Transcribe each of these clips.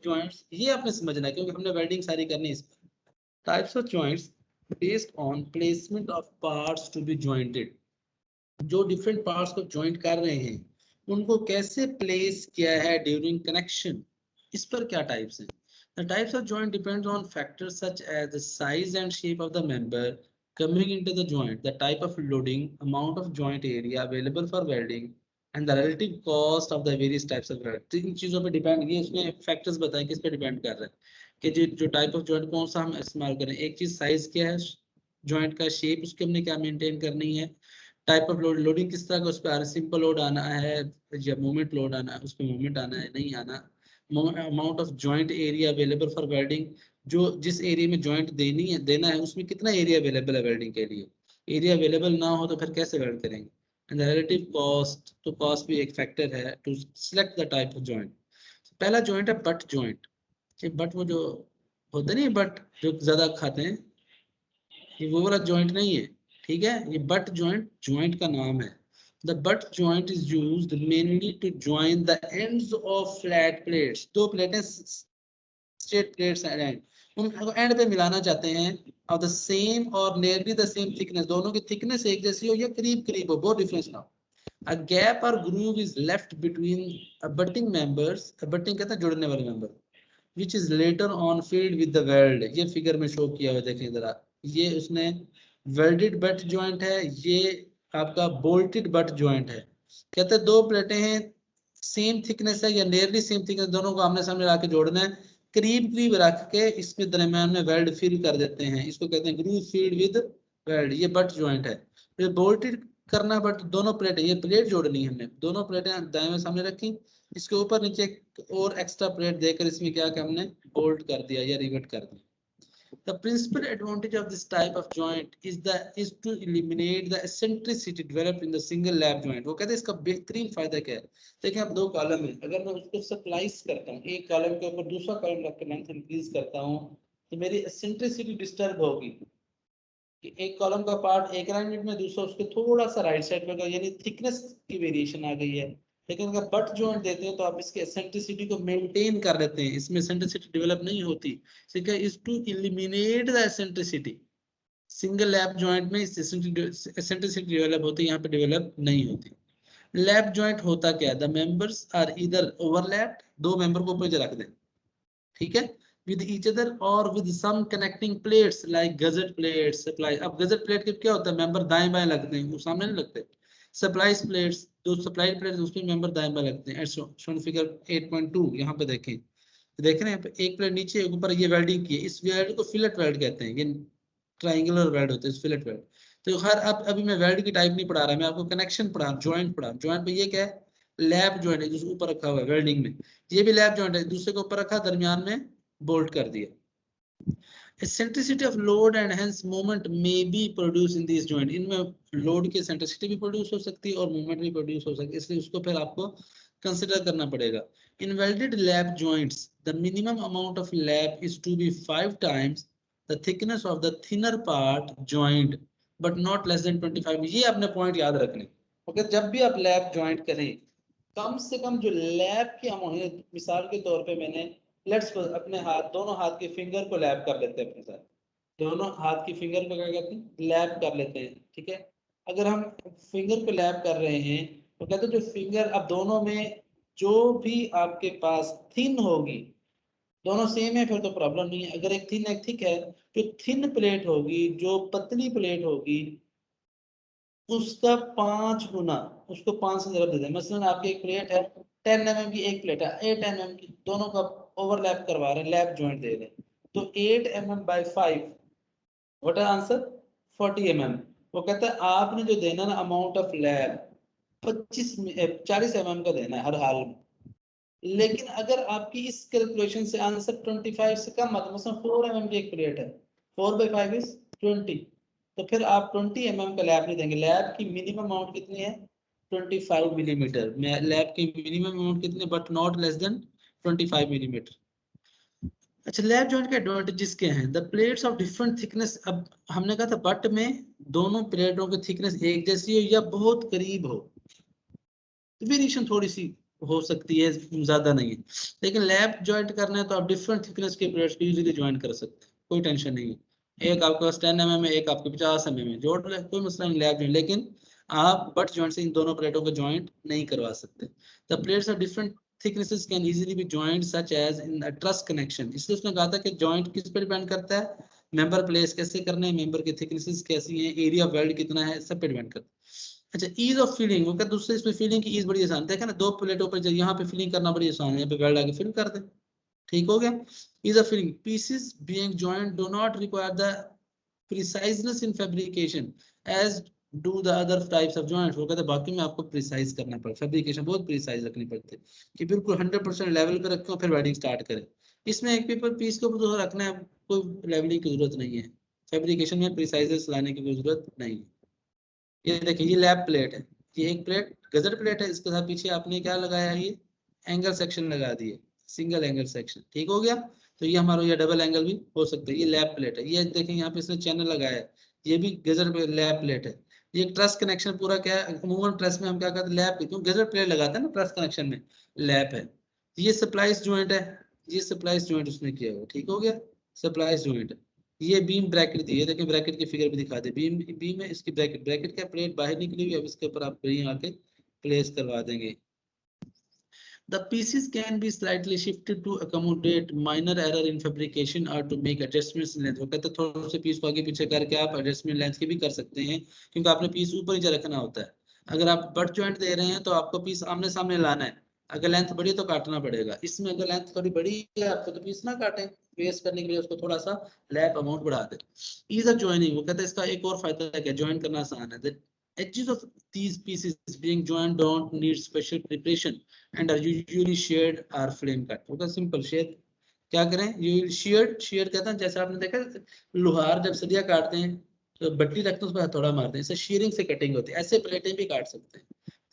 Joints, ये आपने समझना है क्योंकि हमने वेल्डिंग सारी करनी है इस पर। Types of joints based on placement of parts to be jointed, जो डिफरेंट पार्ट्स को जॉइंट कर रहे हैं उनको कैसे प्लेस किया है ड्यूरिंग कनेक्शन, इस पर क्या टाइप्स हैं। The types of joint depends on factors such as the size and shape of the member coming into the joint, the type of loading, amount of joint area available for welding, and the relative cost of the various types of weld. तीन चीजों पे depend, ये इसमें factors बताएं किस पे depend कर रहा है कि जो टाइप ऑफ जॉइंट कौन सा हम इस्तेमाल करें। एक चीज साइज क्या है जॉइंट का, शेप उसके हमने क्या मेंटेन करनी है, टाइप ऑफ लोडिंग किस तरह का उस पर, सिंपल लोड आना है या मूवमेंट लोड आना है, उस पर मूवमेंट आना है नहीं आना, amount of joint area available for welding, जो जिस एरिया में जॉइंट देना है उसमें कितना एरिया अवेलेबल है वेल्डिंग के लिए, एरिया अवेलेबल ना हो तो फिर कैसे वेल्ड करेंगे। एंड रिलेटिव कॉस्ट, तो कॉस्ट भी एक फैक्टर है to select the type of joint. पहला जॉइंट है बट जॉइंट। ये बट वो जो होते नहीं बट जो ज्यादा खाते हैं, ये वो वाला जॉइंट नहीं है, ठीक है। ये बट जॉइंट जॉइंट का नाम है। The butt joint is used mainly to join the ends of flat plates. दो प्लेटें स्ट्रेट प्लेट्स एंड, उनको एंड पे मिलाना चाहते हैं of the same or nearly the same thickness, दोनों की थिकनेस एक जैसी हो या करीब करीब हो, बहुत डिफरेंस ना हो। A gap or groove is left between abutting members, abutting कहते हैं जुड़ने वाले member, which is later on filled with the weld। ये फिगर में शो किया हुआ देखें जरा, ये उसने वेल्डेड बट जॉइंट है, ये आपका बोल्टेड बट जॉइंट है। कहते हैं दो प्लेटें हैं सेम थिकनेस है या नियरली सेम थिकनेस, दोनों को आमने सामने ला के जोड़ना है, करीब करीब रख के इसके दरमियान में वेल्ड फिल कर देते हैं, इसको कहते हैं ग्रूव फील्ड विद वेल्ड, ये बट जॉइंट है। ये बोल्टेड करना बट दोनों प्लेटें, ये प्लेट जोड़नी है हमने, दोनों प्लेटें दाएं सामने रखी, इसके ऊपर नीचे और एक्स्ट्रा प्लेट देकर इसमें क्या कि हमने बोल्ट कर दिया या रिवेट कर दिया। The principal advantage of this type of joint is to eliminate the eccentricity developed in the single lap joint। वो कहते हैं इसका बेहतरीन फायदा क्या है। देखिए अब दो कॉलम है, अगर मैं उसको स्प्लाइस करता हूँ, एक कॉलम के ऊपर दूसरा कॉलम रख के लेंथ इंक्रीज करता हूँ तो मेरी एसेंट्रिसिटी डिस्टर्ब होगी कि एक कॉलम का पार्ट एक अलाइनमेंट में, दूसरा उसके थोड़ा सा राइट साइड में, यानी थिकनेस की वेरिएशन आ गई है। लेकिन अगर बट जॉइंट देते हैं तो आप इसकी एसेंट्रिसिटी को मेंटेन कर लेते हैं, इसमें एसेंट्रिसिटी डेवलप नहीं होती। Is to eliminate the eccentricity. Single lap joint में एसेंट्रिसिटी डेवलप होती है, यहाँ पे डेवलप नहीं होती। लैप जॉइंट होता क्या है, द मेंबर्स आर इधर ओवरलैप्ड, दो मेंबर को ऊपर रख दें, ठीक है, with each other or with some connecting plates like gusset plates, supply। अब गजट प्लेट के क्या होता है, मेंबर दाएं बाएं लगते हैं, वो सामने नहीं लगते। सप्लाइज प्लेट्स, जो सप्लाई प्लेट्स उसमें मेंबर दाएं बाएं लगते हैं। शोन फिगर 8.2 यहाँ पे देखें, देख रहे हैं पे एक प्लेट नीचे एक ऊपर, ये वेल्डिंग की है, इस वेल्ड को फिलेट वेल्ड कहते हैं, ये ट्रायंगुलर वेल्ड होते हैं फिलेट वेल्ड। तो हर अब अभी मैं वेल्ड की टाइप नहीं पढ़ा रहा, मैं आपको कनेक्शन पढ़ा, जॉइंट पढ़ा। जॉइंट पे ये क्या है, लैप जॉइंट है जिसको ऊपर रखा हुआ है वेल्डिंग में, ये भी लैप जॉइंट है, दूसरे को ऊपर रखा, दरमियान में बोल्ट कर दिया। eccentricity of load and hence moment may be produced in these joint। इनमें लोड की eccentricity भी प्रोड्यूस हो सकती है और मूवमेंट भी प्रोड्यूस हो सकती है, इसलिए उसको फिर आपको कंसिडर करना पड़ेगा। In welded lap joints, the minimum amount of lap is to be 5 times the thickness of the thinner part joint, but not less than 25। ये अपने पॉइंट याद रखने, ओके। जब भी आप लैप जॉइंट करें, कम से कम जो लैप की अमाउंट, मिसाल के तौर पे मैंने लेट्स अपने हाथ, दोनों हाथ के फिंगर को लैप कर लेते हैं अपने साथ, दोनों हाथ की फिंगर को क्या कहते हैं, लैप कर लेते हैं, ठीक है। अगर हम फिंगर को लैप कर रहे हैं तो कहते हैं जो फिंगर, अब दोनों में जो भी आपके पास थिन होगी, दोनों सेम है फिर तो प्रॉब्लम नहीं है। अगर एक थिन एक थिक है, जो थिन प्लेट होगी, जो पतली प्लेट होगी, उसका 5 गुना, उसको 5 से जरूर दे दें। मसलन आपकी एक प्लेट है 10 mm की, एक प्लेट है 8 mm की, दोनों का ओवरलैप करवा रहे हैं, लैप जॉइंट दे रहे हैं, तो 8 mm by 5 what are answer 40 mm। वो कहता है आपने जो देना ना अमाउंट ऑफ लैप 40 mm का देना है हर हाल में। लेकिन अगर आपकी इस कैलकुलेशन से आंसर 25 से कम आता, मतलब 4 mm की एक प्लेट है, 4 by 5 is 20, तो फिर आप 20 mm का लैप नहीं देंगे। लैप की मिनिमम अमाउंट कितनी है, 25 मिलीमीटर। लैप की मिनिमम अमाउंट कितनी, but not less than 25 millimetre. अच्छा, लैप जॉइंट के एडवांटेजेस क्या हैं, the plates of different thickness. अब हमने कहा था बट में दोनों प्लेटों की थिकनेस एक जैसी हो या बहुत करीब हो, तो वेरिएशन थोड़ी सी हो सकती है, ज्यादा नहीं है। लेकिन लैप ज्वाइंट करना है तो आप डिफरेंट थिकनेस के प्लेट्स को इजीली ज्वाइन कर सकते हैं, कोई टेंशन नहीं है। एक आपके पास 10 mm है, एक आपके 50 mm है, जोड़ ले, कोई मसला नहीं लैप ज्वाइंट। लेकिन आप बट ज्वाइंट से इन दोनों प्लेटों को ज्वाइंट नहीं करवा सकते। The plates are different thicknesses can easily be joined such as in a truss connection। इसलिए उसने कहा था कि जॉइंट किस पे डिपेंड करता है, मेंबर प्लेस कैसे करने हैं, मेंबर की थिकनेसेस कैसी हैं, एरिया ऑफ वेल्ड कितना है, सब पे डिपेंड करता है। अच्छा, ईज ऑफ फीलिंग, वो कहते दूसरे इसमें फीलिंग की ईज बड़ी आसान है ना, दो प्लेटों पर यहाँ पे फीलिंग करना बड़ी आसान है, यहाँ पे वेल्ड आके फिल कर दे, ठीक हो गया। Ease of feeling, pieces being joint do not require the preciseness in fabrication as do the other types of joints. वो कहते हैं बाकी में आपको प्रिसाइज करना पड़ता है, फैब्रिकेशन बहुत प्रिसाइज रखनी पड़ती है कि बिल्कुल 100% लेवल पे रखें फिर वेल्डिंग स्टार्ट करें। इसमें एक पेपर पीस के ऊपर तो रखना है, कोई लेवलिंग की जरूरत नहीं है, फैब्रिकेशन में प्रिसाइजेस लाने की कोई जरूरत नहीं है। ये देखिए ये लैप प्लेट है, ये एक प्लेट गजर प्लेट है, इसके साथ पीछे आपने क्या लगाया है, ये एंगल सेक्शन लगा दिए, सिंगल एंगल सेक्शन, ठीक हो गया। तो ये हमारा ये डबल एंगल भी हो सकता है, ये लैप प्लेट है। ये देखें यहाँ पे इसने चैनल लगाया है, ये भी गजर लैप प्लेट है। ये ट्रस कनेक्शन पूरा क्या है, अमूमन ट्रस में हम क्या कहते हैं लैप, क्योंकि गजर प्लेट लगाते हैं ना ट्रस कनेक्शन में, लैप है। ये सप्लाइज जॉइंट है, ये सप्लाइज जॉइंट उसने किया हुआ, ठीक हो गया, सप्लाइज जॉइंट है। ये बीम ब्रैकेट दी है, देखिए ब्रैकेट की फिगर भी दिखा दे, बीम बीम है, इसकी ब्रैकेट, ब्रैकेट का प्लेट बाहर निकली हुई है, अब इसके ऊपर आप बीम आके प्लेस करवा देंगे। The pieces can be slightly shifted to accommodate minor error in fabrication or to make adjustments in length। वो कहते हैं थोड़े से पीस को आगे पीछे करके आप एडजस्टमेंट लेंथ की भी कर सकते हैं, क्योंकि आपने पीस ऊपर नीचे रखना होता है। अगर आप बट जॉइंट दे रहे हैं तो आपको पीस आमने सामने लाना है, अगर लेंथ बड़ी तो काटना पड़ेगा। इसमें अगर लेंथ थोड़ी बड़ी है आपको तो पीस ना काटें, बेस करने के लिए उसको थोड़ा सा लैप अमाउंट बढ़ा दे। ईज ऑफ जॉइनिंग, वो कहते हैं इसका एक और फायदा है कि ज्वाइन करना आसान है। Edges of these pieces being joined don't need special preparation and are usually sheared or flame cut। होगा सिंपल शेयर क्या करें, ये sheared कहते हैं, जैसे आपने देखा लोहार जब सरिया काटते हैं तो बट्टी रखते हैं उस पर हथौड़ा मारते हैं, इससे शीयरिंग से कटिंग होती है, ऐसे प्लेटें भी काट सकते हैं।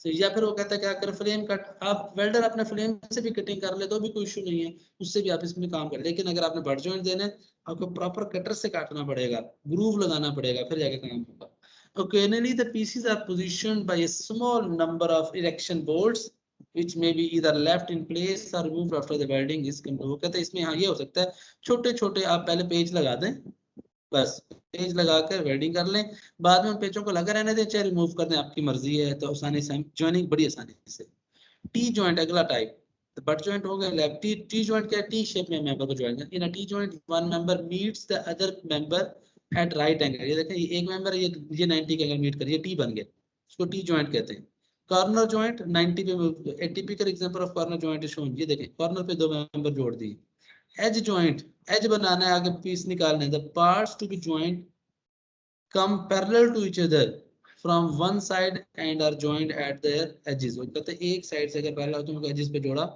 तो या फिर वो कहता है क्या करें फ्लेम कट, आप वेल्डर अपने फ्लेम से भी कटिंग कर ले तो भी कोई इशू नहीं है, उससे भी आप इसमें काम करें। लेकिन अगर आपने बट जॉइंट देना है आपको प्रॉपर कटर से काटना पड़ेगा, ग्रूव लगाना पड़ेगा, फिर जाके काम होगा। Occasionally, the pieces are positioned by a small number of erection bolts, which may be either left in place or removed after the welding is complete। वो कहते हैं इसमें हाँ ये हो सकता है, छोटे छोटे आप पहले पेज लगा दें, बस पेज लगाकर वेल्डिंग कर लें, बाद में उन पेजों को लगा रहने दें, चाहे रिमूव कर दें, आपकी मर्जी है। तो आसानी से ज्वाइनिंग बड़ी आसानी से। टी जॉइंट अगला टाइप, तो बट जॉइंट हो गया, लेफ्ट टी जॉइंट क्या है, टी शेप में मेंबर को ज्वाइन करना। In a T joint one member meets the other member at right angle. ये देखें ये एक मेंबर ये 90 के एंगल मीट कर, ये टी बन गया, इसको टी जॉइंट कहते हैं। कॉर्नर जॉइंट 90 पे, ए typical example of corner joint is shown. ये देखें कॉर्नर पे दो मेंबर जोड़ दिए। एज जॉइंट, एज बनाना है, आगे पीस निकालना है। The parts to be joint come parallel to each other from one side and are joined at their edges। वो कहते हैं एक साइड से अगर पैरेलल हो तो उनको एजेस पे जोड़ा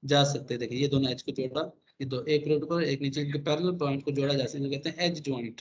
जा सकते हैं। देखिए ये दोनों एज को जोड़ा, ये दो एक प्लेट पर एक नीचे के पैरेलल पॉइंट को जोड़ा जा सकता है, कहते हैं एज जॉइंट।